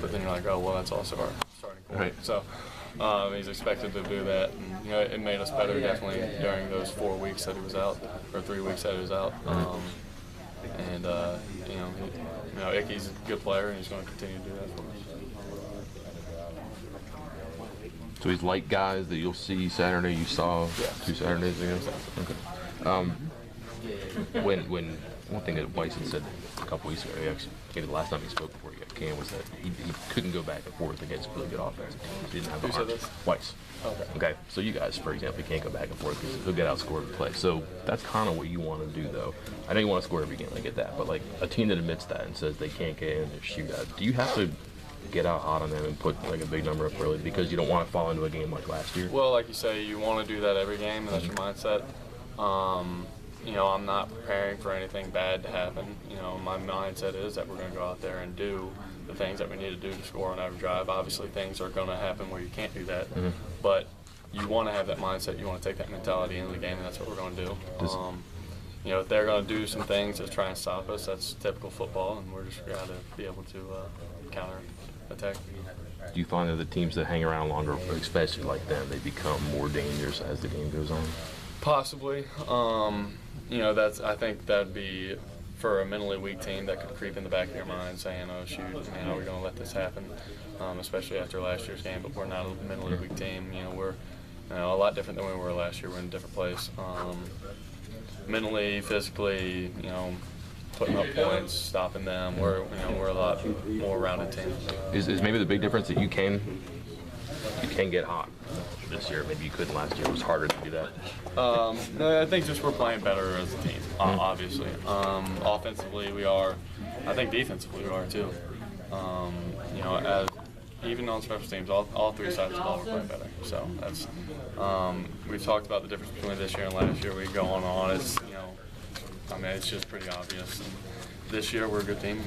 but then you're like, oh, well, that's also our starting point. Right. So he's expected to do that. And, you know, it made us better definitely during those 4 weeks that he was out, or 3 weeks that he was out. And, you know, Icky's a good player, and he's going to continue to do that for us. So he's like guys that you'll see Saturday. You saw 2 Saturdays ago. Okay. When one thing that Weiss had said a couple weeks ago, actually, the last time he spoke before he got canned, was that he couldn't go back and forth against really good offense. He didn't have the Who said this? Weiss. Okay. So you guys, for example, can't go back and forth because he'll get outscored and play. So that's kind of what you want to do, though. I know you want to score every game. I get that, but like a team that admits that and says they can't get in their shootout, do you have to get out hot on them and put like a big number up early because you don't want to fall into a game like last year? Well, like you say, you want to do that every game, and that's your mindset. You know, I'm not preparing for anything bad to happen. You know, my mindset is that we're going to go out there and do the things that we need to do to score on every drive. Obviously, things are going to happen where you can't do that, but you want to have that mindset. You want to take that mentality into the game, and that's what we're going to do. You know, if they're going to do some things to try and stop us, that's typical football, and we're just got to be able to counter attack. Do you find that the teams that hang around longer, especially like them, they become more dangerous as the game goes on? Possibly. You know, I think that'd be for a mentally weak team that could creep in the back of your mind saying, oh, shoot, man, are we going to let this happen? Especially after last year's game, but we're not a mentally weak team. You know, we're a lot different than we were last year. We're in a different place. Mentally, physically, you know, putting up points, stopping them. We're a lot more rounded team. Is maybe the big difference that you can get hot this year? Maybe you couldn't last year. It was harder to do that. No, I think just we're playing better as a team, obviously. Offensively, we are. I think defensively, we are too. You know, even on special teams, all 3 sides of the ball are playing better. So that's. We've talked about the difference between this year and last year. We go on. It's, you know, I mean, it's just pretty obvious. And this year, we're a good team.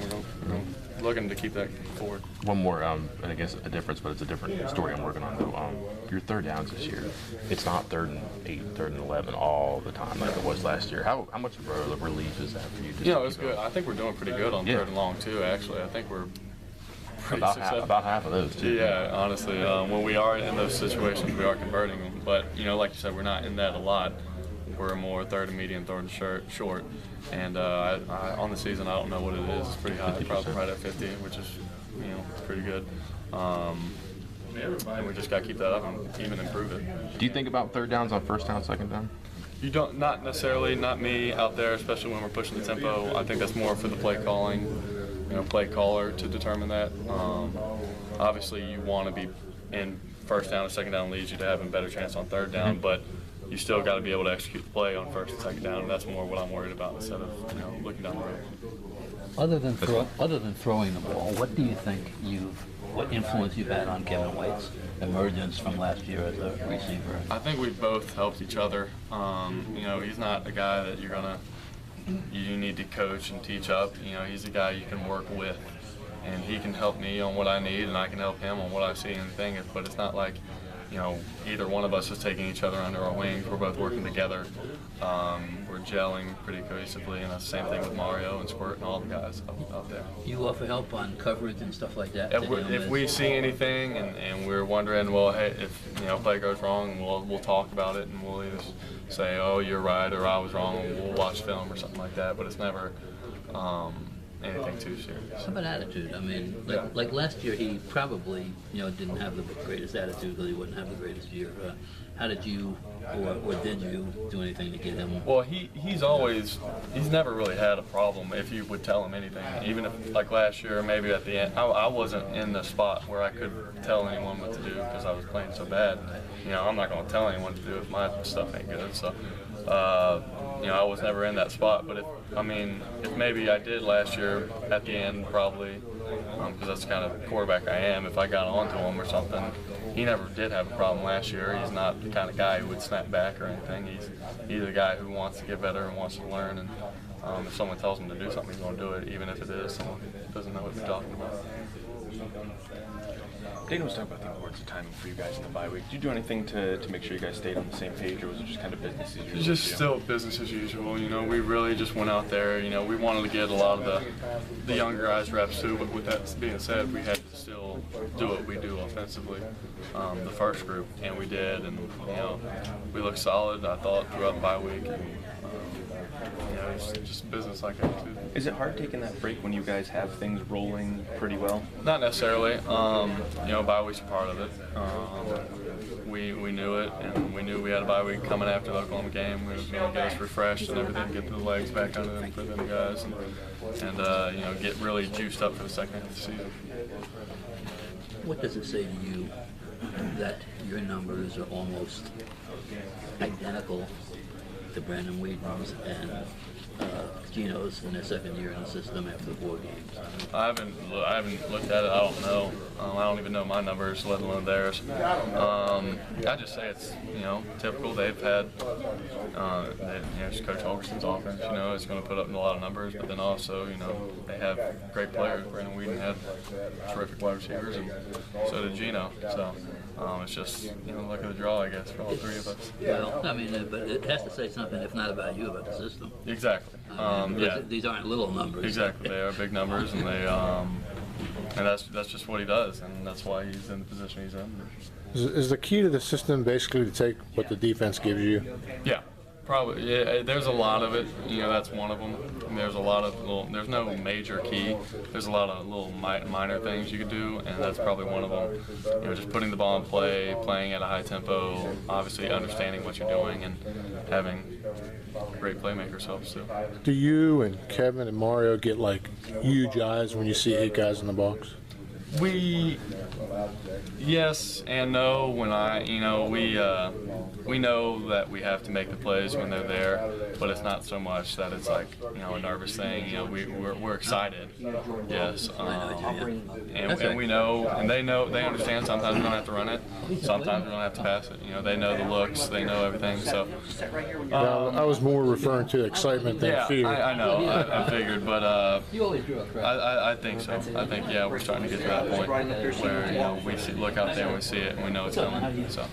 We're looking to keep that forward. One more, and I guess a difference, but it's a different story I'm working on, though. Your third downs this year, it's not 3rd and 8, 3rd and 11 all the time like it was last year. How much of a relief is that for you? Yeah, it's good. I think we're doing pretty good on 3rd and long, too, actually. I think we're pretty successful. About half of those, too. Yeah, honestly. When we are in those situations, we are converting them. But, you know, like you said, we're not in that a lot. We're more 3rd and medium, 3rd and short. And on the season, I don't know what it is. It's pretty high, probably right at 50, which is, you know, pretty good. And we just got to keep that up and even improve it. Do you think about 3rd downs on 1st down, 2nd down? You don't, not necessarily, not me out there, especially when we're pushing the tempo. I think that's more for the play calling, you know, play caller to determine that. Obviously, you want to be in 1st down or 2nd down leads you to have a better chance on 3rd down, but you still got to be able to execute the play on 1st and 2nd down, and that's more what I'm worried about instead of, you know, looking down the road. Other than throwing the ball, what do you think what influence you've had on Kevin White's emergence from last year as a receiver? I think we've both helped each other. You know, he's not a guy that you need to coach and teach up. You know, he's a guy you can work with, and he can help me on what I need, and I can help him on what I see and think. But it's not like, you know, either one of us is taking each other under our wings. We're both working together. We're gelling pretty cohesively, and that's the same thing with Mario and Squirt and all the guys out there. You offer help on coverage and stuff like that? If we see anything and we're wondering, well, hey, if, you know, play goes wrong, we'll talk about it, and we'll either say, oh, you're right, or I was wrong, and we'll watch film or something like that. But it's never anything too serious. How about attitude? I mean, like last year, he probably, you know, didn't have the greatest attitude because he wouldn't have the greatest year. How did you, or did you do anything to get him? Well, he's never really had a problem if you would tell him anything. Even if, like last year, maybe at the end, I wasn't in the spot where I could tell anyone what to do because I was playing so bad. You know, I'm not going to tell anyone to do if my stuff ain't good. So, you know, I was never in that spot. But if maybe I did last year at the end, probably, because that's the kind of quarterback I am. If I got onto him or something, he never did have a problem last year. He's not the kind of guy who would snap back or anything. He's a guy who wants to get better and wants to learn. And if someone tells him to do something, he's going to do it, even if it is someone who doesn't know what they're talking about. Dana was talking about the importance of timing for you guys in the bye week. Did you do anything to make sure you guys stayed on the same page, or was it just kind of business as usual? It's just still business as usual. You know, we really just went out there. You know, we wanted to get a lot of the younger guys reps too, but with that being said, we had to still still do what we do offensively, the first group, and we did, and you know, we looked solid, I thought, throughout the bye week, and you know, it's just business like attitude. Is it hard taking that break when you guys have things rolling pretty well? Not necessarily. You know, bye week's a part of it. We knew it, and we knew we had a bye week coming after the Oklahoma game. We were going to get us refreshed and everything, get the legs back under them for them guys, and you know, get really juiced up for the second half of the season. What does it say to you that your numbers are almost identical to Brandon Whedon's and Gino's in their second year in the system after 4 games? I haven't looked at it. I don't know. I don't even know my numbers, let alone theirs. I just say it's, you know, typical. They've had, you know, it's Coach Holgerson's offense. You know, it's going to put up a lot of numbers, but then also, you know, they have great players. Brandon Whedon had terrific wide receivers, and so did Gino. So it's just, you know, luck of the draw, I guess, for all three of us. Well, I mean, but it has to say something, if not about you, about the system. Exactly. Yeah. These aren't little numbers. Exactly. They are big numbers, and they and that's just what he does, and that's why he's in the position he's in. Is the key to the system basically to take what the defense gives you? Yeah, probably. Yeah, there's a lot of it. You know, that's one of them. And there's a lot of little. There's no major key. There's a lot of little minor things you could do, and that's probably one of them. You know, just putting the ball in play, playing at a high tempo, obviously understanding what you're doing, and having great playmakers helps too. Do you and Kevin and Mario get like huge eyes when you see 8 guys in the box? Yes and no. When we know that we have to make the plays when they're there, but it's not so much that it's like, you know, a nervous thing. You know, we're excited. Yes. And we know, and they understand. Sometimes we don't have to run it. Sometimes we don't have to pass it. You know, they know the looks, they know everything. So. I was more referring to excitement than fear. I know. I figured, but You always drew a crowd. I think so. I think, yeah, we're starting to get to that point where, you know, we look out there and we see it and we know it's coming. So.